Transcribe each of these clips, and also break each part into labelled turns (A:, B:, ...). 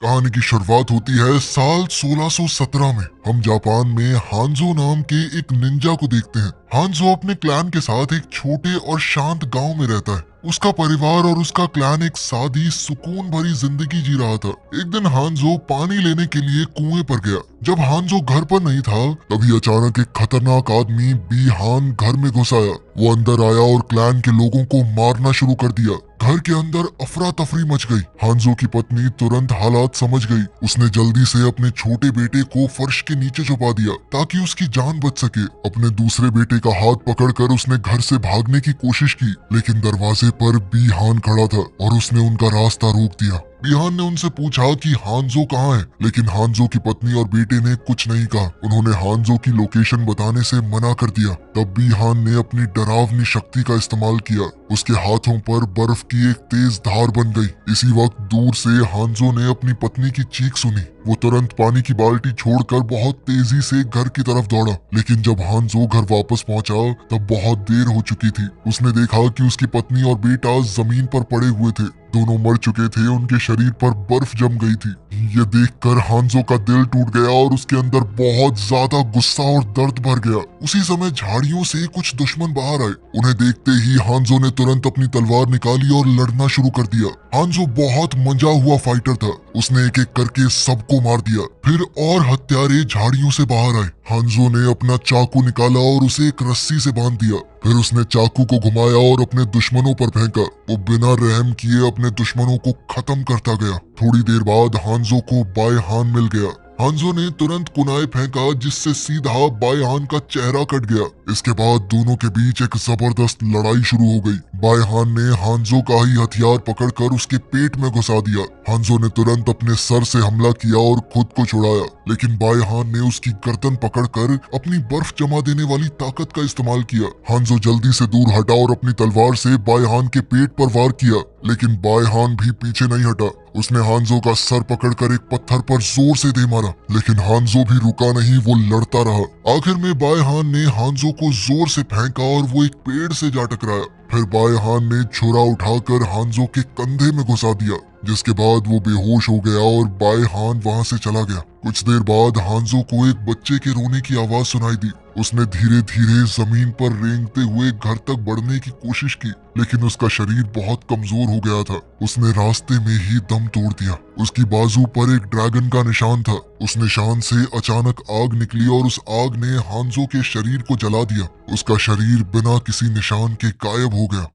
A: कहानी की शुरुआत होती है साल 1617 में। हम जापान में हांजो नाम के एक निंजा को देखते हैं। हांजो अपने क्लैन के साथ एक छोटे और शांत गांव में रहता है। उसका परिवार और उसका क्लैन एक सादी सुकून भरी जिंदगी जी रहा था। एक दिन हांजो पानी लेने के लिए कुएं पर गया। जब हांजो घर पर नहीं था तभी अचानक एक खतरनाक आदमी बीहान घर में घुस आया। वो अंदर आया और क्लैन के लोगों को मारना शुरू कर दिया। घर के अंदर अफरा तफरी मच गई। हांजो की पत्नी तुरंत हालात समझ गई। उसने जल्दी से अपने छोटे बेटे को फर्श के नीचे छुपा दिया ताकि उसकी जान बच सके। अपने दूसरे बेटे का हाथ पकड़कर उसने घर से भागने की कोशिश की, लेकिन दरवाजे पर बीहान खड़ा था और उसने उनका रास्ता रोक दिया। बीहान ने उनसे पूछा कि हांजो कहाँ है, लेकिन हांजो की पत्नी और बेटे ने कुछ नहीं कहा। उन्होंने हांजो की लोकेशन बताने से मना कर दिया। तब बीहान ने अपनी डरावनी शक्ति का इस्तेमाल किया। उसके हाथों पर बर्फ की एक तेज धार बन गई। इसी वक्त दूर से हांजो ने अपनी पत्नी की चीख सुनी। वो तुरंत पानी की बाल्टी छोड़कर बहुत तेजी से घर की तरफ दौड़ा, लेकिन जब हांजो घर वापस पहुंचा तब बहुत देर हो चुकी थी। उसने देखा कि उसकी पत्नी और बेटा जमीन पर पड़े हुए थे। दोनों मर चुके थे। उनके शरीर पर बर्फ जम गई थी। ये देखकर हांजो का दिल टूट गया और उसके अंदर बहुत ज्यादा गुस्सा और दर्द भर गया। उसी समय झाड़ियों से कुछ दुश्मन बाहर आए। उन्हें देखते ही हांजो ने तुरंत अपनी तलवार निकाली और लड़ना शुरू कर दिया। हांजो बहुत मंजा हुआ फाइटर था। उसने एक एक करके सबको मार दिया। फिर और हत्यारे झाड़ियों से बाहर आए। हांजो ने अपना चाकू निकाला और उसे एक रस्सी से बांध दिया। फिर उसने चाकू को घुमाया और अपने दुश्मनों पर फेंका। वो बिना रहम किए अपने दुश्मनों को खत्म करता गया। थोड़ी देर बाद हांजो को बाएहान मिल गया। हांजो ने तुरंत कुनाए फेंका, जिससे सीधा बाएहान का चेहरा कट गया। इसके बाद दोनों के बीच एक जबरदस्त लड़ाई शुरू हो गई। बाएहान ने हांजो का ही हथियार पकड़कर उसके पेट में घुसा दिया। हांजो ने तुरंत अपने सर से हमला किया और खुद को छुड़ाया, लेकिन बाएहान ने उसकी गर्दन पकड़कर अपनी बर्फ जमा देने वाली ताकत का इस्तेमाल किया। हांजो जल्दी से दूर हटा और अपनी तलवार से बाएहान के पेट पर वार किया, लेकिन बाएहान भी पीछे नहीं हटा। उसने हांजो का सर पकड़कर एक पत्थर पर जोर से दे मारा, लेकिन हांजो भी रुका नहीं। वो लड़ता रहा। आखिर में बाएहान ने हांजो को जोर से फेंका और वो एक पेड़ से जा टकराया। फिर बाएहान ने छुरा उठाकर हांजो के कंधे में घुसा दिया, जिसके बाद वो बेहोश हो गया और बाएहान वहां से चला गया। कुछ देर बाद हांजो को एक बच्चे के रोने की आवाज सुनाई दी। उसने धीरे धीरे जमीन पर रेंगते हुए घर तक बढ़ने की कोशिश की, लेकिन उसका शरीर बहुत कमजोर हो गया था। उसने रास्ते में ही दम तोड़ दिया। उसकी बाजू पर एक ड्रैगन का निशान था। उस निशान से अचानक आग निकली और उस आग ने हांजो के शरीर को जला दिया। उसका शरीर बिना किसी निशान के गायब हो गया।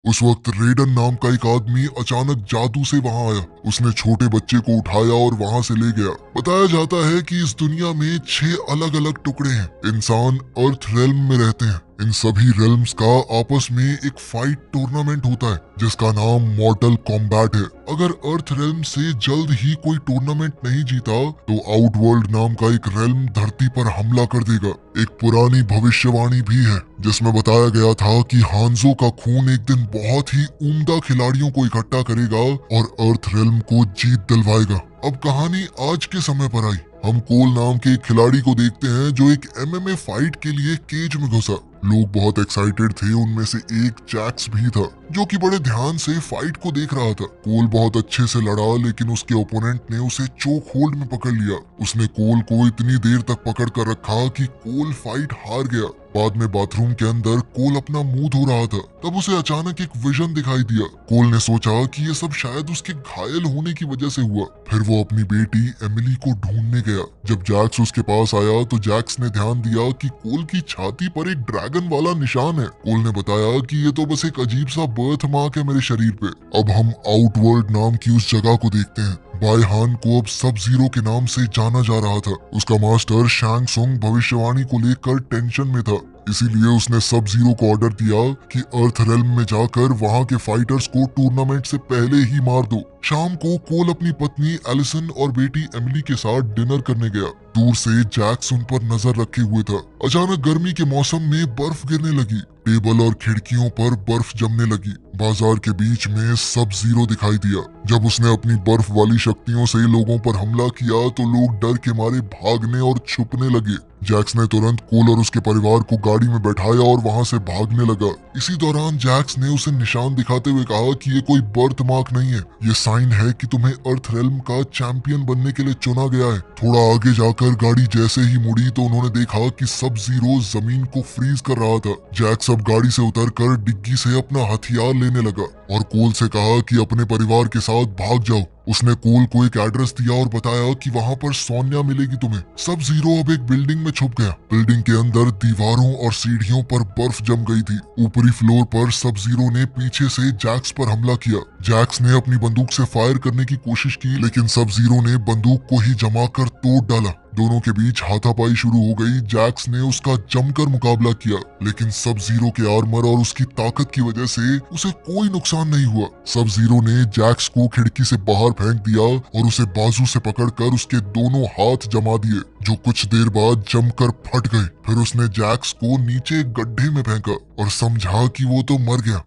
A: उस वक्त रेडन नाम का एक आदमी अचानक जादू से वहां आया। उसने छोटे बच्चे को उठाया और वहां से ले गया। बताया जाता है कि इस दुनिया में 6 अलग अलग टुकड़े हैं। इंसान अर्थ रेल्म में रहते हैं। इन सभी रेल्म्स का आपस में एक फाइट टूर्नामेंट होता है, जिसका नाम मॉर्टल कॉम्बैट है। अगर अर्थ रेल्म से जल्द ही कोई टूर्नामेंट नहीं जीता तो आउटवर्ल्ड नाम का एक रेल्म धरती पर हमला कर देगा। एक पुरानी भविष्यवाणी भी है जिसमें बताया गया था कि हांजो का खून एक दिन बहुत ही उम्दा खिलाड़ियों को इकट्ठा करेगा और अर्थ रेल्म को जीत दिलवाएगा। अब कहानी आज के समय पर आई। हम कोल नाम के एक खिलाड़ी को देखते हैं जो एक एमएमए फाइट के लिए केज में घुसा। लोग बहुत एक्साइटेड थे। उनमें से एक जैक्स भी था जो कि बड़े ध्यान से फाइट को देख रहा था। कोल बहुत अच्छे से लड़ा, लेकिन उसके ओपोनेंट ने उसे चोक होल्ड में पकड़ लिया। उसने कोल को इतनी देर तक पकड़ कर रखा कि कोल फाइट हार गया। बाद में बाथरूम के अंदर कोल अपना मुंह धो रहा था। तब उसे अचानक एक विजन दिखाई दिया। कोल ने सोचा कि ये सब शायद उसके घायल होने की वजह से हुआ। फिर वो अपनी बेटी एमिली को ढूंढने गया। जब जैक्स उसके पास आया तो जैक्स ने ध्यान दिया कि कोल की छाती पर एक ड्रैगन वाला निशान है। कोल ने बताया कि ये तो बस एक अजीब सा बर्थ मार्क है मेरे शरीर पे। अब हम आउटवर्ल्ड नाम की उस जगह को देखते हैं। बाएहान को अब सब जीरो के नाम से जाना जा रहा था। उसका मास्टर शैंग सुंग भविष्यवाणी को लेकर टेंशन में था, इसीलिए उसने सब जीरो को ऑर्डर दिया कि अर्थ रेल्म में जाकर वहां के फाइटर्स को टूर्नामेंट से पहले ही मार दो। शाम को कोल अपनी पत्नी एलिसन और बेटी एमिली के साथ डिनर करने गया। दूर से जैक्स उन पर नजर रखे हुए था। अचानक गर्मी के मौसम में बर्फ गिरने लगी। टेबल और खिड़कियों पर बर्फ जमने लगी। बाजार के बीच में सब जीरो दिखाई दिया। जब उसने अपनी बर्फ वाली शक्तियों से लोगों पर हमला किया तो लोग डर के मारे भागने और छुपने लगे। जैक्स ने तुरंत कोल और उसके परिवार को गाड़ी में बैठाया और वहां से भागने लगा। इसी दौरान जैक्स ने उसे निशान दिखाते हुए कहा कि ये कोई बर्थ मार्क नहीं है, ये साइन है कि तुम्हें अर्थ रेल्म का चैंपियन बनने के लिए चुना गया है। थोड़ा आगे जाकर गाड़ी जैसे ही मुड़ी तो उन्होंने देखा कि सब जीरो जमीन को फ्रीज कर रहा था। जैक्स अब गाड़ी से उतरकर डिग्गी से अपना हथियार लेने लगा और कोल से कहा कि अपने परिवार के साथ भाग जाओ। उसने कोल को एक एड्रेस दिया और बताया कि वहां पर सोनिया मिलेगी तुम्हें। सब जीरो अब एक बिल्डिंग में छुप गया। बिल्डिंग के अंदर दीवारों और सीढ़ियों पर बर्फ जम गई थी। ऊपरी फ्लोर पर सब जीरो ने पीछे से जैक्स पर हमला किया। जैक्स ने अपनी बंदूक से फायर करने की कोशिश की, लेकिन सब जीरो ने बंदूक को ही जमाकर तोड़ डाला। दोनों के बीच हाथापाई शुरू हो गई। जैक्स ने उसका जमकर मुकाबला किया, लेकिन सब जीरो के आर्मर और उसकी ताकत की वजह से उसे कोई नुकसान नहीं हुआ। सब जीरो ने जैक्स को खिड़की से बाहर फेंक दिया और उसे बाजू से पकड़कर उसके दोनों हाथ जमा दिए, जो कुछ देर बाद जमकर फट गए। फिर उसने जैक्स को नीचे गड्ढे में फेंका और समझा कि वो तो मर गया।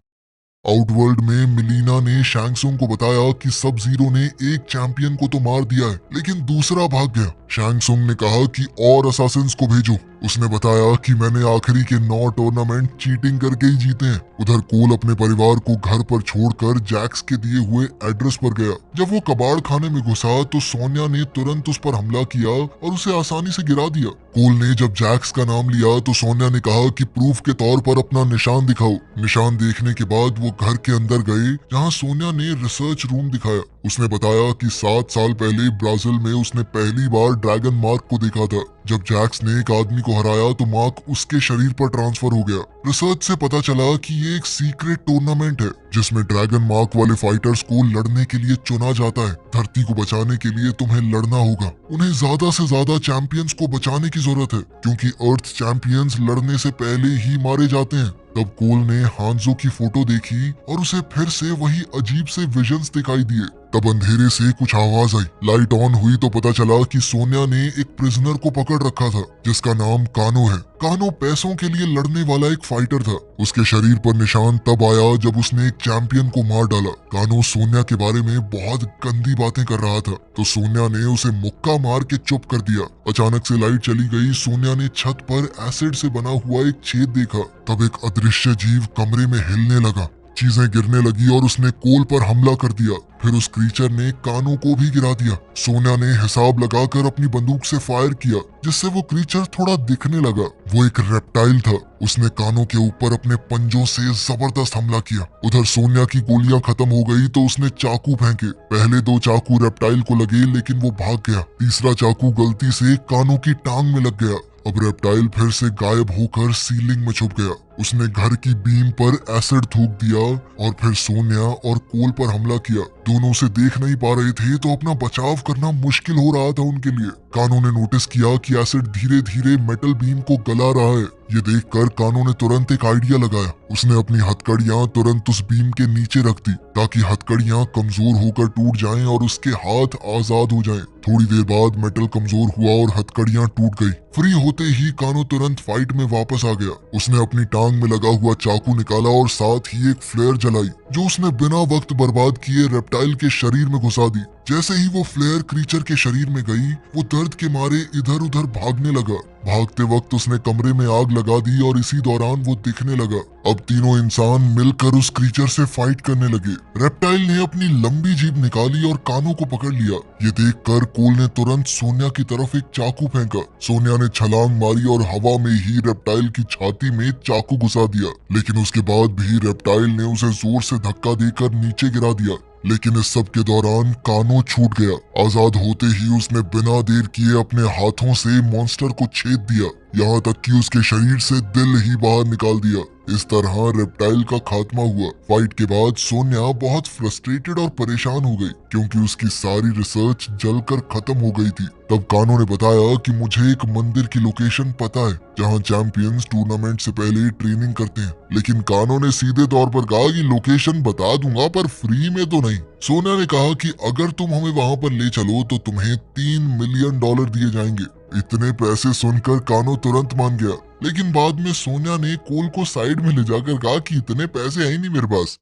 A: आउटवर्ल्ड में मिलीना ने शैंगसुंग को बताया कि सब जीरो ने एक चैंपियन को तो मार दिया है, लेकिन दूसरा भाग गया। शैंगसुंग ने कहा कि और असासिन्स को भेजो। उसने बताया कि मैंने आखिरी के 9 टूर्नामेंट चीटिंग करके ही जीते हैं। उधर कोल अपने परिवार को घर पर छोड़कर जैक्स के दिए हुए एड्रेस पर गया। जब वो कबाड़ खाने में घुसा तो सोनिया ने तुरंत उस पर हमला किया और उसे आसानी से गिरा दिया। कोल ने जब जैक्स का नाम लिया तो सोनिया ने कहा कि प्रूफ के तौर पर अपना निशान दिखाओ। निशान देखने के बाद वो घर के अंदर गए, जहाँ सोनिया ने रिसर्च रूम दिखाया। उसने बताया कि 7 साल पहले ब्राजील में उसने पहली बार ड्रैगन मार्क को देखा था। जब जैक्स ने एक आदमी को हराया तो मार्क उसके शरीर पर ट्रांसफर हो गया। रिसर्च से पता चला कि ये एक सीक्रेट टूर्नामेंट है जिसमें ड्रैगन मार्क वाले फाइटर्स को लड़ने के लिए चुना जाता है। धरती को बचाने के लिए तुम्हें लड़ना होगा। उन्हें ज्यादा से ज्यादा चैंपियंस को बचाने की जरूरत है, क्योंकि अर्थ चैंपियंस लड़ने से पहले ही मारे जाते हैं। तब कोल ने हांजो की फोटो देखी और उसे फिर से वही अजीब से विजन्स दिखाई दिए। तब अंधेरे से कुछ आवाज आई। लाइट ऑन हुई तो पता चला कि सोनिया ने एक प्रिजनर को पकड़ रखा था जिसका नाम कानो है। कानो पैसों के लिए लड़ने वाला एक फाइटर था। उसके शरीर पर निशान तब आया जब उसने एक चैंपियन को मार डाला। कानो सोनिया के बारे में बहुत गंदी बातें कर रहा था, तो सोनिया ने उसे मुक्का मार के चुप कर दिया। अचानक से लाइट चली गई। सोनिया ने छत पर एसिड से बना हुआ एक छेद देखा। तब एक अदृश्य जीव कमरे में हिलने लगा। चीजें गिरने लगी और उसने कोल पर हमला कर दिया। फिर उस क्रीचर ने कानो को भी गिरा दिया। सोनिया ने हिसाब लगाकर अपनी बंदूक से फायर किया, जिससे वो क्रीचर थोड़ा दिखने लगा। वो एक रेप्टाइल था। उसने कानो के ऊपर अपने पंजों से जबरदस्त हमला किया। उधर सोनिया की गोलियां खत्म हो गई तो उसने चाकू फेंके। पहले 2 चाकू रेप्टाइल को लगे, लेकिन वो भाग गया। तीसरा चाकू गलती से कानो की टांग में लग गया। अब रेप्टाइल फिर से गायब होकर सीलिंग में छुप गया। उसने घर की बीम पर एसिड थूक दिया और फिर सोनिया और कोल पर हमला किया। दोनों उसे देख नहीं पा रहे थे, तो अपना बचाव करना मुश्किल हो रहा था उनके लिए। कानो ने नोटिस किया कि एसिड धीरे धीरे मेटल बीम को गला रहा है। ये देखकर कानो ने तुरंत एक आइडिया लगाया। उसने अपनी हथकड़ियां तुरंत उस बीम के नीचे रख दी, ताकि हथकड़ियां कमजोर होकर टूट जाएं और उसके हाथ आजाद हो जाएं। थोड़ी देर बाद मेटल कमजोर हुआ और हथकड़ियां टूट गई। फ्री होते ही कानो तुरंत फाइट में वापस आ गया। उसने अपनी टांग में लगा हुआ चाकू निकाला और साथ ही एक फ्लेयर जलाई, जो उसने बिना वक्त बर्बाद किए रेप्टाइल के शरीर में घुसा दी। जैसे ही वो फ्लेयर क्रीचर के शरीर में गई, वो दर्द के मारे इधर उधर भागने लगा। भागते वक्त उसने कमरे में आग लगा दी और इसी दौरान वो दिखने लगा। अब तीनों इंसान मिलकर उस क्रीचर से फाइट करने लगे। रेप्टाइल ने अपनी लंबी जीभ निकाली और कानो को पकड़ लिया। ये देखकर कोल ने तुरंत सोनिया की तरफ एक चाकू फेंका। सोनिया ने छलांग मारी और हवा में ही रेप्टाइल की छाती में चाकू घुसा दिया, लेकिन उसके बाद भी रेप्टाइल ने उसे जोर से धक्का देकर नीचे गिरा दिया। लेकिन इस सब के दौरान कानो छूट गया। आजाद होते ही उसने बिना देर किए अपने हाथों से मॉन्स्टर को छेद दिया, यहाँ तक कि उसके शरीर से दिल ही बाहर निकाल दिया। इस तरह रेप्टाइल का खात्मा हुआ। फाइट के बाद सोनिया बहुत फ्रस्ट्रेटेड और परेशान हो गई, क्योंकि उसकी सारी रिसर्च जलकर खत्म हो गई थी। तब कानो ने बताया कि मुझे एक मंदिर की लोकेशन पता है, जहां चैंपियंस टूर्नामेंट से पहले ट्रेनिंग करते हैं। लेकिन कानो ने सीधे तौर पर कहा कि लोकेशन बता दूंगा, पर फ्री में तो नहीं। सोनिया ने कहा कि अगर तुम हमें वहां पर ले चलो तो तुम्हें $3 मिलियन दिए जाएंगे। इतने पैसे सुनकर कानो तुरंत मान गया, लेकिन बाद में सोनिया ने कोल को साइड में ले जाकर कहा कि इतने पैसे है ही नहीं मेरे पास।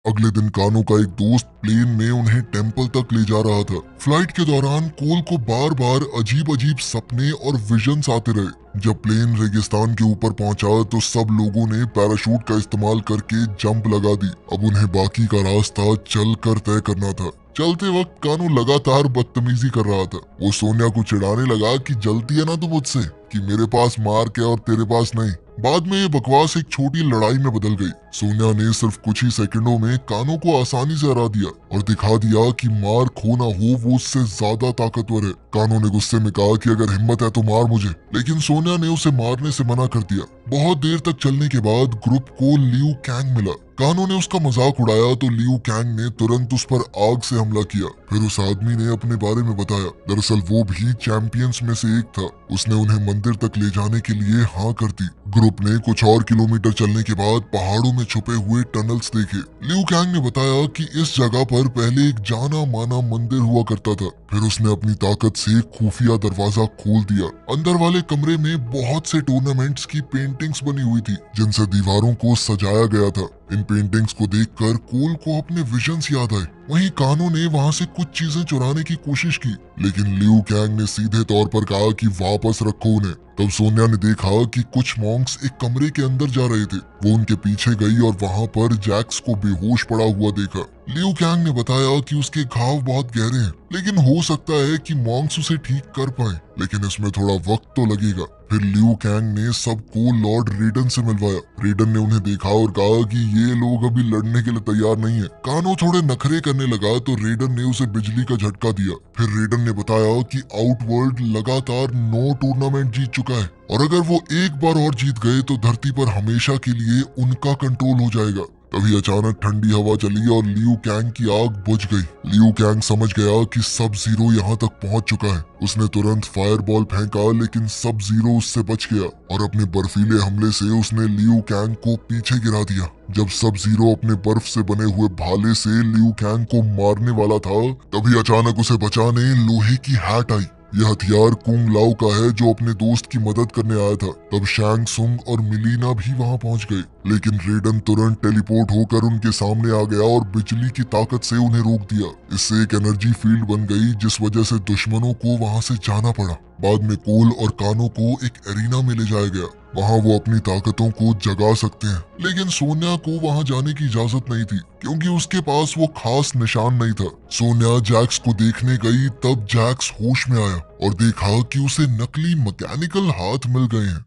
A: अगले दिन कानो का एक दोस्त प्लेन में उन्हें टेम्पल तक ले जा रहा था। फ्लाइट के दौरान कोल को बार बार अजीब अजीब सपने और विजन्स आते रहे। जब प्लेन रेगिस्तान के ऊपर पहुंचा तो सब लोगों ने पैराशूट का इस्तेमाल करके जंप लगा दी। अब उन्हें बाकी का रास्ता चलकर तय करना था। चलते वक्त कानू लगातार बदतमीजी कर रहा था। वो सोनिया को चिढ़ाने लगा कि जलती है ना तू मुझसे, कि मेरे पास मार्क है और तेरे पास नहीं। बाद में ये बकवास एक छोटी लड़ाई में बदल गई। सोनिया ने सिर्फ कुछ ही सेकंडों में कानू को आसानी से हरा दिया और दिखा दिया कि मार्क हो ना हो वो उससे ज्यादा ताकतवर है। कानू ने गुस्से में कहा कि अगर हिम्मत है तो मार मुझे, लेकिन सोनिया ने उसे मारने से मना कर दिया। बहुत देर तक चलने के बाद ग्रुप को लियू कैंग मिला। कानू ने उसका मजाक उड़ाया तो लियू कैंग ने तुरंत उस पर आग से हमला किया। फिर उस आदमी ने अपने बारे में बताया। दरअसल वो भी चैंपियंस में से एक था। उसने उन्हें मंदिर तक ले जाने के लिए हाँ कर दी। ग्रुप ने कुछ और किलोमीटर चलने के बाद पहाड़ों में छुपे हुए टनल्स देखे। लियू कैंग ने बताया कि इस जगह पर पहले एक जाना माना मंदिर हुआ करता था। फिर उसने अपनी ताकत से खुफिया दरवाजा खोल दिया। अंदर वाले कमरे में बहुत से टूर्नामेंट्स की पेंटिंग्स बनी हुई थी जिनसे दीवारों को सजाया गया था। इन पेंटिंग्स को देखकर कोल को अपने विजन्स याद आए। वहीं कानो ने वहां से कुछ चीजें चुराने की कोशिश की, लेकिन लियू कैंग ने सीधे तौर पर कहा कि वापस रखो उन्हें। तब सोनिया ने देखा कि कुछ मॉन्क्स एक कमरे के अंदर जा रहे थे। वो उनके पीछे गई और वहां पर जैक्स को बेहोश पड़ा हुआ देखा। लियू कैंग ने बताया कि उसके घाव बहुत गहरे हैं, लेकिन हो सकता है कि मॉन्क्स उसे ठीक कर पाए, लेकिन इसमें थोड़ा वक्त तो लगेगा। फिर लियू कैंग ने सबको लॉर्ड रेडन से मिलवाया। रेडन ने उन्हें देखा और कहा कि ये लोग अभी लड़ने के लिए तैयार नहीं है। कानो थोड़े नखरे करने लगा तो रेडन ने उसे बिजली का झटका दिया। फिर रेडन ने बताया कि आउटवर्ल्ड लगातार 9 टूर्नामेंट जीत चुका है और अगर वो एक बार और जीत गए तो धरती पर हमेशा के लिए उनका कंट्रोल हो जाएगा। तभी अचानक ठंडी हवा चली और लियू कैंग की आग बुझ गई। लियू कैंग समझ गया कि सब जीरो यहाँ तक पहुँच चुका है। उसने तुरंत फायरबॉल फेंका, लेकिन सब जीरो उससे बच गया और अपने बर्फीले हमले से उसने लियू कैंग को पीछे गिरा दिया। जब सब जीरो अपने बर्फ से बने हुए भाले से लियू कैंग को मारने वाला था, तभी अचानक उसे बचाने लोहे की हैट आई। यह हथियार कुंग लाओ का है जो अपने दोस्त की मदद करने आया था। तब शैंग सुंग और मिलीना भी वहां पहुंच गए, लेकिन रेडन तुरंत टेलीपोर्ट होकर उनके सामने आ गया और बिजली की ताकत से उन्हें रोक दिया। इससे एक एनर्जी फील्ड बन गई जिस वजह से दुश्मनों को वहां से जाना पड़ा। बाद में कोल और कानो को एक एरिना में ले जाया गया। वहां वो अपनी ताकतों को जगा सकते हैं, लेकिन सोनिया को वहां जाने की इजाजत नहीं थी क्योंकि उसके पास वो खास निशान नहीं था। सोनिया जैक्स को देखने गई, तब जैक्स होश में आया और देखा कि उसे नकली मैकेनिकल हाथ मिल गए हैं।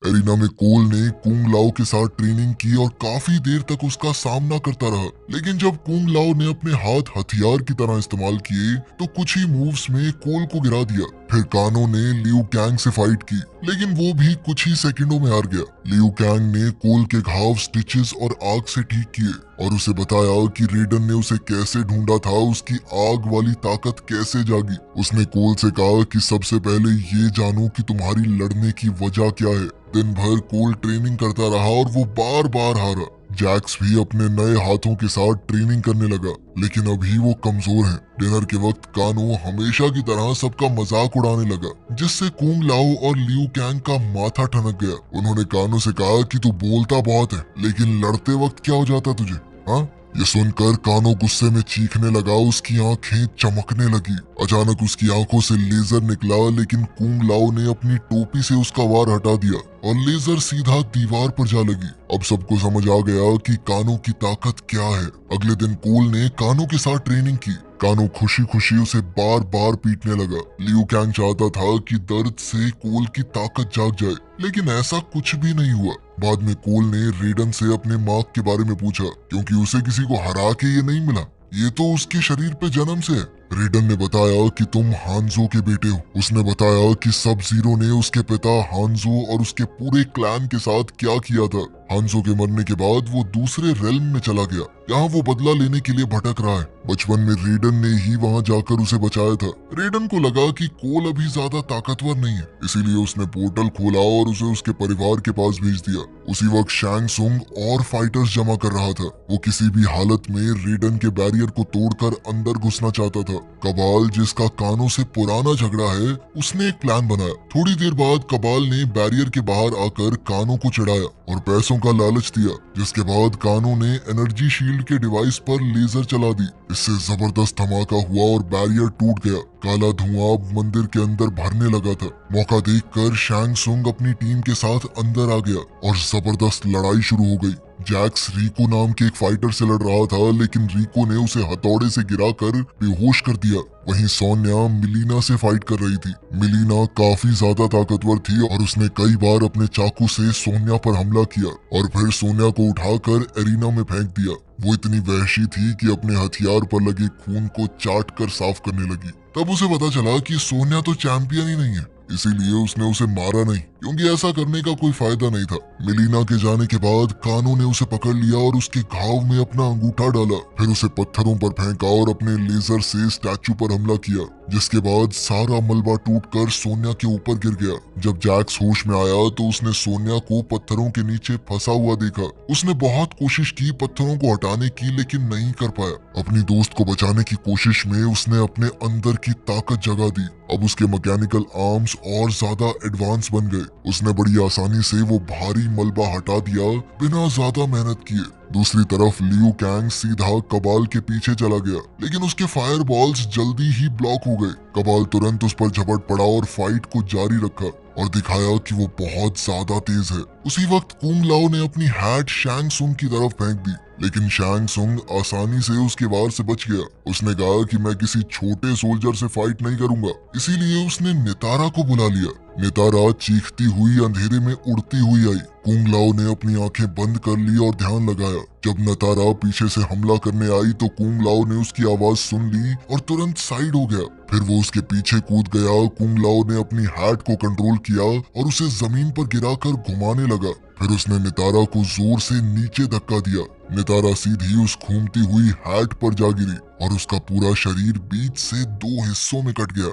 A: एरिना में कोल ने कुंग लाओ के साथ ट्रेनिंग की और काफी देर तक उसका सामना करता रहा, लेकिन जब कुंग लाओ ने अपने हाथ हथियार की तरह इस्तेमाल किए तो कुछ ही मूव्स में कोल को गिरा दिया। फिर कानो ने लियू कैंग से फाइट की, लेकिन वो भी कुछ ही सेकंडों में हार गया। लियू कैंग ने कोल के घाव स्टिचेस और आग से ठीक किए और उसे बताया कि रेडन ने उसे कैसे ढूंढा था, उसकी आग वाली ताकत कैसे जागी। उसने कोल से कहा कि सबसे पहले ये जानो कि तुम्हारी लड़ने की वजह क्या है। दिन भर कोल ट्रेनिंग करता रहा और वो बार बार हारा। जैक्स भी अपने नए हाथों के साथ ट्रेनिंग करने लगा, लेकिन अभी वो कमजोर हैं। डिनर के वक्त कानो हमेशा की तरह सबका मजाक उड़ाने लगा, जिससे कुंग लाओ और लियू कैंग का माथा ठनक गया। उन्होंने कानो से कहा कि तू बोलता बहुत है, लेकिन लड़ते वक्त क्या हो जाता तुझे, हाँ? ये सुनकर कानो गुस्से में चीखने लगा। उसकी आंखें चमकने लगी। अचानक उसकी आंखों से लेजर निकला, लेकिन कुंग लाओ ने अपनी टोपी से उसका वार हटा दिया और लेजर सीधा दीवार पर जा लगी। अब सबको समझ आ गया कि कानो की ताकत क्या है। अगले दिन कोल ने कानो के साथ ट्रेनिंग की। कानो खुशी खुशी उसे बार बार पीटने लगा। लियू कैंग चाहता था कि दर्द से कोल की ताकत जाग जाए, लेकिन ऐसा कुछ भी नहीं हुआ। बाद में कोल ने रेडन से अपने मार्क के बारे में पूछा, क्योंकि उसे किसी को हरा के ये नहीं मिला, ये तो उसके शरीर पे जन्म से है। रेडन ने बताया कि तुम हांजो के बेटे हो। उसने बताया कि सब जीरो ने उसके पिता हांजो और उसके पूरे क्लैन के साथ क्या किया था। हांजो के मरने के बाद वो दूसरे रेल्म में चला गया। यहाँ वो बदला लेने के लिए भटक रहा है। बचपन में रेडन ने ही वहाँ जाकर उसे बचाया था। रेडन को लगा कि कोल अभी ज्यादा ताकतवर नहीं है, इसीलिए उसने पोर्टल खोला और उसे उसके परिवार के पास भेज दिया। उसी वक्त शैंग सुंग और फाइटर्स जमा कर रहा था। वो किसी भी हालत में रेडन के बैरियर को तोड़कर अंदर घुसना चाहता था। कबाल, जिसका कानों से पुराना झगड़ा है, उसने एक प्लान बनाया। थोड़ी देर बाद कबाल ने बैरियर के बाहर आकर कानों को चिढ़ाया और पैसों का लालच दिया, जिसके बाद कानों ने एनर्जी शील्ड के डिवाइस पर लेजर चला दी। इससे जबरदस्त धमाका हुआ और बैरियर टूट गया। काला धुआं अब मंदिर के अंदर भरने लगा था। मौका देखकर शैंग सुंग अपनी टीम के साथ अंदर आ गया और जबरदस्त लड़ाई शुरू हो गई। जैक्स रिको नाम के एक फाइटर से लड़ रहा था, लेकिन रिको ने उसे हथौड़े से गिराकर बेहोश कर दिया। वहीं सोनिया मिलीना से फाइट कर रही थी। मिलीना काफी ज्यादा ताकतवर थी और उसने कई बार अपने चाकू से सोनिया पर हमला किया और फिर सोनिया को उठाकर एरिना में फेंक दिया। वो इतनी वहशी थी कि अपने हथियार पर लगे खून को चाट कर साफ करने लगी। तब उसे पता चला कि सोनिया तो चैंपियन ही नहीं है, इसीलिए उसने उसे मारा नहीं, क्योंकि ऐसा करने का कोई फायदा नहीं था। मिलीना के जाने के बाद कानों ने उसे पकड़ लिया और उसके घाव में अपना अंगूठा डाला। फिर उसे पत्थरों पर फेंका और अपने लेजर से स्टैचू पर हमला किया, जिसके बाद सारा मलबा टूटकर सोनिया के ऊपर गिर गया। जब जैक्स होश में आया तो उसने सोनिया को पत्थरों के नीचे फंसा हुआ देखा। उसने बहुत कोशिश की पत्थरों को हटाने की, लेकिन नहीं कर पाया। अपनी दोस्त को बचाने की कोशिश में उसने अपने अंदर की ताकत जगा दी। अब उसके मैकेनिकल आर्म्स और ज्यादा एडवांस बन गए। उसने बड़ी आसानी से वो भारी मलबा हटा दिया बिना ज्यादा मेहनत किए। दूसरी तरफ लियू कैंग सीधा कबाल के पीछे चला गया, लेकिन उसके फायर बॉल्स जल्दी ही ब्लॉक हो गए। कबाल तुरंत उस पर झपट पड़ा और फाइट को जारी रखा और दिखाया कि वो बहुत ज्यादा तेज है। उसी वक्त कुंग लाओ ने अपनी हैट शैंग सुंग की तरफ फेंक दी, लेकिन शैंग सुंग आसानी से उसके वार से बच गया। उसने कहा कि मैं किसी छोटे सोल्जर से फाइट नहीं करूंगा, इसीलिए उसने नितारा को बुला लिया। नितारा चीखती हुई अंधेरे में उड़ती हुई आई। कुंग लाओ ने अपनी आंखें बंद कर ली और ध्यान लगाया। जब नितारा पीछे से हमला करने आई तो कुंग लाओ ने उसकी आवाज सुन ली और तुरंत साइड हो गया। फिर वो उसके पीछे कूद गया। कुंग लाओ ने अपनी हैट को कंट्रोल किया और उसे जमीन पर गिराकर घुमाने लगा। फिर उसने नितारा को जोर से नीचे धक्का दिया। नितारा सीधी उस घूमती हुई हैट पर जा गिरी और उसका पूरा शरीर बीच से 2 हिस्सों में कट गया।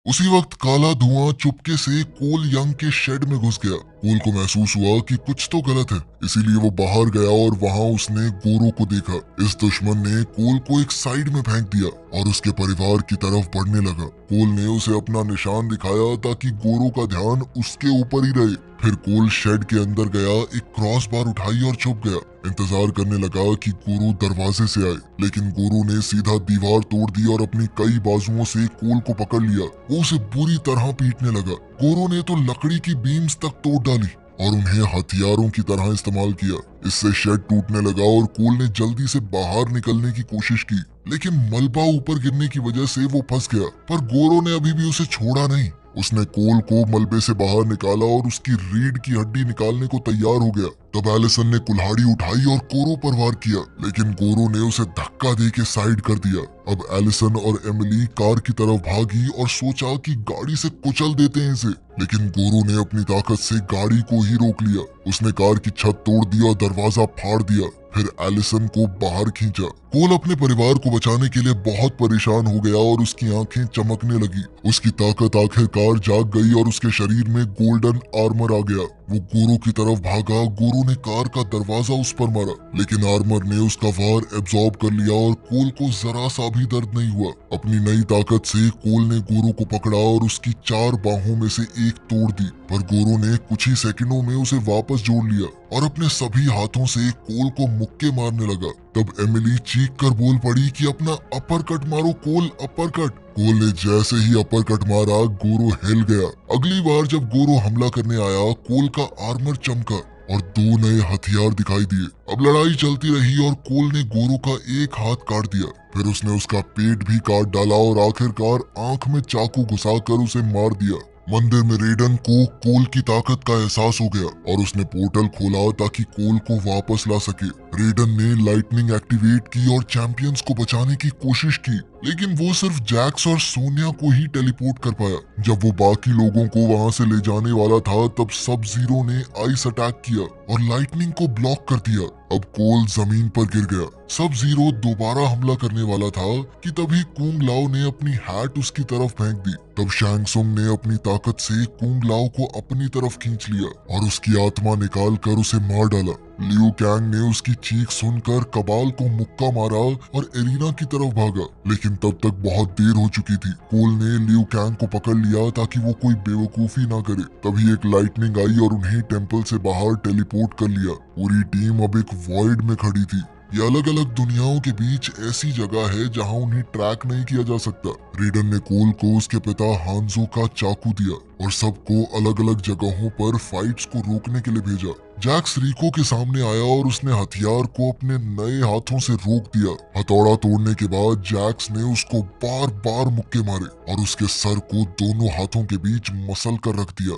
A: उसी वक्त काला धुआं चुपके से कोल यंग के शेड में घुस गया। कोल को महसूस हुआ कि कुछ तो गलत है, इसीलिए वो बाहर गया और वहां उसने गोरो को देखा। इस दुश्मन ने कोल को एक साइड में फेंक दिया और उसके परिवार की तरफ बढ़ने लगा। कोल ने उसे अपना निशान दिखाया ताकि गोरो का ध्यान उसके ऊपर ही रहे। फिर कोल शेड के अंदर गया, एक क्रॉस बार उठाई और छुप गया। इंतजार करने लगा कि गोरो दरवाजे से आए, लेकिन गोरो ने सीधा दीवार तोड़ दी और अपनी कई बाजुओं से कोल को पकड़ लिया। वो उसे बुरी तरह पीटने लगा। गोरो ने तो लकड़ी की बीम्स तक तोड़ डाली और उन्हें हथियारों की तरह इस्तेमाल किया। इससे शेड टूटने लगा और कोल ने जल्दी से बाहर निकलने की कोशिश की, लेकिन मलबा ऊपर गिरने की वजह से वो फंस गया। पर गोरो ने अभी भी उसे छोड़ा नहीं। उसने कोल को मलबे से बाहर निकाला और उसकी रीढ़ की हड्डी निकालने को तैयार हो गया। तब एलिसन ने कुल्हाड़ी उठाई और गोरो पर वार किया, लेकिन गोरो ने उसे धक्का देके साइड कर दिया। अब एलिसन और एमिली कार की तरफ भागी और सोचा कि गाड़ी से कुचल देते हैं इसे, लेकिन गोरो ने अपनी ताकत से गाड़ी को ही रोक लिया। उसने कार की छत तोड़ दी और दरवाजा फाड़ दिया। फिर एलिसन को बाहर खींचा। कोल अपने परिवार को बचाने के लिए बहुत परेशान हो गया और उसकी आंखें चमकने लगी। उसकी ताकत आखिरकार जाग गई और उसके शरीर में गोल्डन आर्मर आ गया। वो गोरो की तरफ भागा। गोरो ने कार का दरवाजा उस पर मारा, लेकिन आर्मर ने उसका वार एब्जॉर्ब कर लिया और कोल को जरा सा भी दर्द नहीं हुआ। अपनी नई ताकत से कोल ने गोरो को पकड़ा और उसकी 4 बाहों में से एक तोड़ दी, पर गोरो ने कुछ ही सेकंडों में उसे वापस जोड़ लिया और अपने सभी हाथों से कोल को मुक्के मारने लगा। तब एमिली चीख कर बोल पड़ी कि अपना अपर कट मारो कोल, अपर कट। कोल ने जैसे ही अपर कट मारा, गोरो हिल गया। अगली बार जब गोरो हमला करने आया, कोल का आर्मर चमका और 2 नए हथियार दिखाई दिए। अब लड़ाई चलती रही और कोल ने गोरो का एक हाथ काट दिया। फिर उसने उसका पेट भी काट डाला और आखिरकार आंख में चाकू घुसाकर उसे मार दिया। मंदिर में रेडन को कोल की ताकत का एहसास हो गया और उसने पोर्टल खोला ताकि कोल को वापस ला सके। रेडन ने लाइटनिंग एक्टिवेट की और चैंपियंस को बचाने की कोशिश की, लेकिन वो सिर्फ जैक्स और सोनिया को ही टेलीपोर्ट कर पाया। जब वो बाकी लोगों को वहां से ले जाने वाला था, तब सब जीरो ने आइस अटैक किया और लाइटनिंग को ब्लॉक कर दिया। अब कोल जमीन पर गिर गया। सब जीरो दोबारा हमला करने वाला था कि तभी कुंग लाओ ने अपनी हैट उसकी तरफ फेंक दी। तब शैंग सुंग ने अपनी ताकत से कुंग लाओ को अपनी तरफ खींच लिया और उसकी आत्मा निकाल कर उसे मार डाला। लियू कैंग ने उसकी चीख सुनकर कबाल को मुक्का मारा और एरिना की तरफ भागा, लेकिन तब तक बहुत देर हो चुकी थी। कोल ने लियू कैंग को पकड़ लिया ताकि वो कोई बेवकूफी ना करे। तभी एक लाइटनिंग आई और उन्हें टेंपल से बाहर टेलीपोर्ट कर लिया। पूरी टीम अब एक वॉइड में खड़ी थी। ये अलग अलग दुनियाओं के बीच ऐसी जगह है जहां उन्हें ट्रैक नहीं किया जा सकता। रेडन ने कोल को उसके पिता हांजो का चाकू दिया और सबको अलग अलग जगहों पर फाइट्स को रोकने के लिए भेजा। जैक्स रिको के सामने आया और उसने हथियार को अपने नए हाथों से रोक दिया। हथौड़ा तोड़ने के बाद जैक्स ने उसको बार बार मुक्के मारे और उसके सर को दोनों हाथों के बीच मसल कर रख दिया।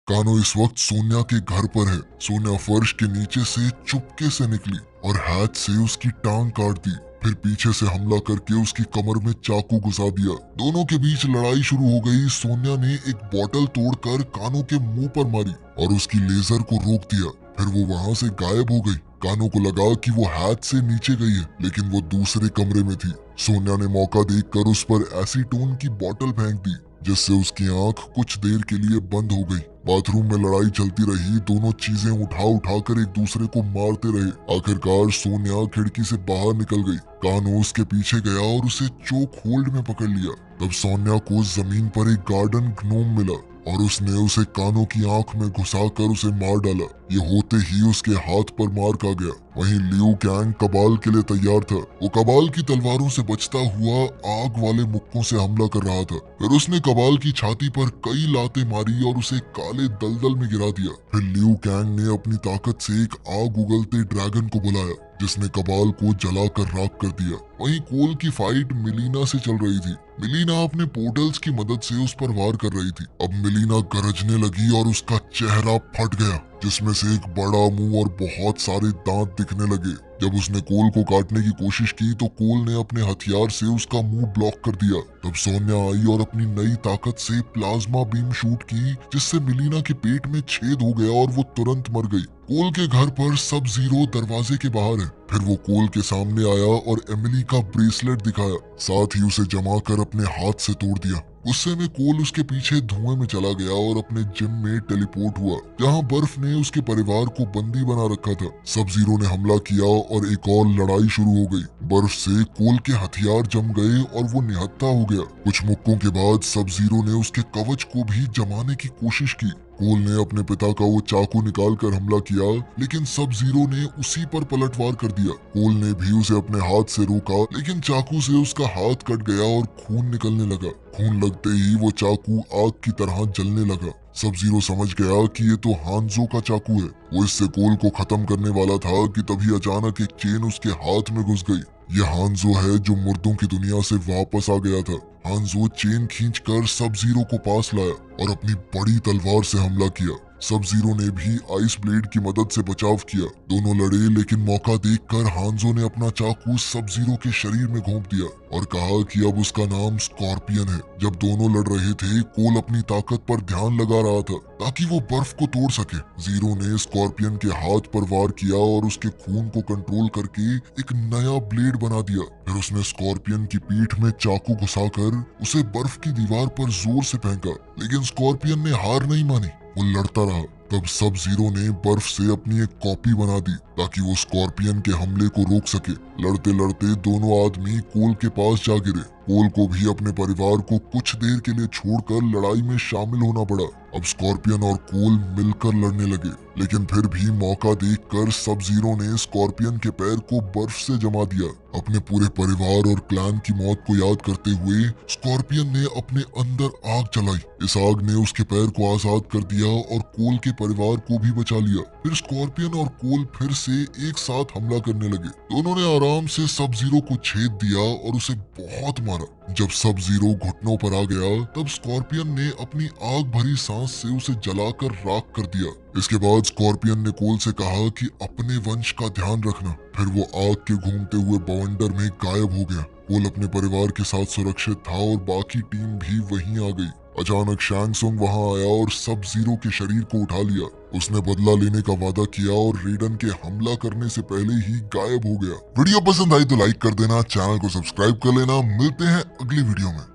A: कानो इस वक्त सोनिया के घर पर है। सोनिया फर्श के नीचे से चुपके से निकली और हाथ से उसकी टांग काट दी। फिर पीछे से हमला करके उसकी कमर में चाकू घुसा दिया। दोनों के बीच लड़ाई शुरू हो गई। सोनिया ने एक बोतल तोड़कर कानो के मुंह पर मारी और उसकी लेजर को रोक दिया। फिर वो वहां से गायब हो गई। कानो को लगा कि वो हाथ से नीचे गई है, लेकिन वो दूसरे कमरे में थी। सोनिया ने मौका देखकर उस पर एसीटोन की बोतल फेंक दी, जिससे उसकी आंख कुछ देर के लिए बंद हो गई। बाथरूम में लड़ाई चलती रही। दोनों चीजें उठा उठाकर एक दूसरे को मारते रहे। आखिरकार सोनिया खिड़की से बाहर निकल गई। कानो उसके पीछे गया और उसे चोक होल्ड में पकड़ लिया। तब सोनिया को जमीन पर एक गार्डन ग्नोम मिला और उसने उसे कानो की आंख में घुसाकर उसे मार डाला। ये होते ही उसके हाथ पर मार्क आ गया। वहीं लियू कैंग कबाल के लिए तैयार था। वो कबाल की तलवारों से बचता हुआ आग वाले मुक्कों से हमला कर रहा था। फिर उसने कबाल की छाती पर कई लातें मारी और उसे काले दलदल में गिरा दिया। फिर लियू कैंग ने अपनी ताकत से एक आग उगलते ड्रैगन को बुलाया, जिसने कबाल को जलाकर राख कर दिया। वहीं कोल की फाइट मिलीना से चल रही थी। मिलीना अपने पोर्टल्स की मदद से उस पर वार कर रही थी। अब मिलीना गरजने लगी और उसका चेहरा फट गया, जिसमें से एक बड़ा मुंह और बहुत सारे दांत दिखने लगे। जब उसने कोल को काटने की कोशिश की तो कोल ने अपने हथियार से उसका मुंह ब्लॉक कर दिया। तब सोनिया आई और अपनी नई ताकत से प्लाज्मा बीम शूट की, जिससे मिलीना के पेट में छेद हो गया और वो तुरंत मर गई। कोल के घर पर सब जीरो दरवाजे के बाहर है। फिर वो कोल के सामने आया और एमिली का ब्रेसलेट दिखाया, साथ ही उसे जमा कर अपने हाथ से तोड़ दिया। गुस्से में कोल उसके पीछे धुएं में चला गया और अपने जिम में टेलीपोर्ट हुआ, जहां बर्फ ने उसके परिवार को बंदी बना रखा था। सब जीरो ने हमला किया और एक और लड़ाई शुरू हो गई। बर्फ से कोल के हथियार जम गए और वो निहत्था हो गया। कुछ मुक्कों के बाद सब जीरो ने उसके कवच को भी जमाने की कोशिश की। कोल ने अपने पिता का वो चाकू निकाल कर हमला किया, लेकिन सब जीरो ने उसी पर पलटवार कर दिया। कोल ने भी उसे अपने हाथ से रोका, लेकिन चाकू से उसका हाथ कट गया और खून निकलने लगा। खून लगते ही वो चाकू आग की तरह जलने लगा। सब जीरो समझ गया कि ये तो हांजो का चाकू है। वो इससे कोल को खत्म करने वाला था कि तभी अचानक एक चेन उसके हाथ में घुस गई। ये हांजो है जो मुर्दों की दुनिया से वापस आ गया था। हांजो चेन खींचकर सब जीरो को पास लाया और अपनी बड़ी तलवार से हमला किया। सब जीरो ने भी आइस ब्लेड की मदद से बचाव किया। दोनों लड़े, लेकिन मौका देखकर हांजो ने अपना चाकू सब जीरो के शरीर में घोंप दिया और कहा कि अब उसका नाम स्कॉर्पियन है। जब दोनों लड़ रहे थे, कोल अपनी ताकत पर ध्यान लगा रहा था ताकि वो बर्फ को तोड़ सके। जीरो ने स्कॉर्पियन के हाथ पर वार किया और उसके खून को कंट्रोल करके एक नया ब्लेड बना दिया। फिर उसने स्कॉर्पियन की पीठ में चाकू घुसाकर उसे बर्फ की दीवार पर जोर से फेंका, लेकिन स्कॉर्पियन ने हार नहीं मानी। वो लड़ता रहा। तब सब जीरो ने बर्फ से अपनी एक कॉपी बना दी ताकि वो स्कॉर्पियन के हमले को रोक सके। लड़ते लड़ते दोनों आदमी कोल के पास जा गिरे। कोल को भी अपने परिवार को कुछ देर के लिए छोड़कर लड़ाई में शामिल होना पड़ा। अब स्कॉर्पियन और कोल मिलकर लड़ने लगे, लेकिन फिर भी मौका देखकर सब जीरो ने स्कॉर्पियन के पैर को बर्फ से जमा दिया। अपने पूरे परिवार और क्लैन की मौत को याद करते हुए स्कॉर्पियन ने अपने अंदर आग जलाई। इस आग ने उसके पैर को आजाद कर दिया और कोल के परिवार को भी बचा लिया। फिर स्कॉर्पियन और कोल फिर से एक साथ हमला करने लगे। दोनों ने आराम से सब जीरो को छेद दिया और उसे बहुत मारा। जब सब जीरो घुटनों पर आ गया, तब स्कॉर्पियन ने अपनी आग भरी सांस से उसे जलाकर राख कर दिया। इसके बाद स्कॉर्पियन ने कोल से कहा कि अपने वंश का ध्यान रखना। फिर वो आग के घूमते हुए बवंडर में गायब हो गया। कोल अपने परिवार के साथ सुरक्षित था और बाकी टीम भी वहीं आ गई। अचानक शैंग सुंग वहां आया और सब जीरो के शरीर को उठा लिया। उसने बदला लेने का वादा किया और रेडन के हमला करने से पहले ही गायब हो गया। वीडियो पसंद आई तो लाइक कर देना, चैनल को सब्सक्राइब कर लेना। मिलते हैं अगली वीडियो में।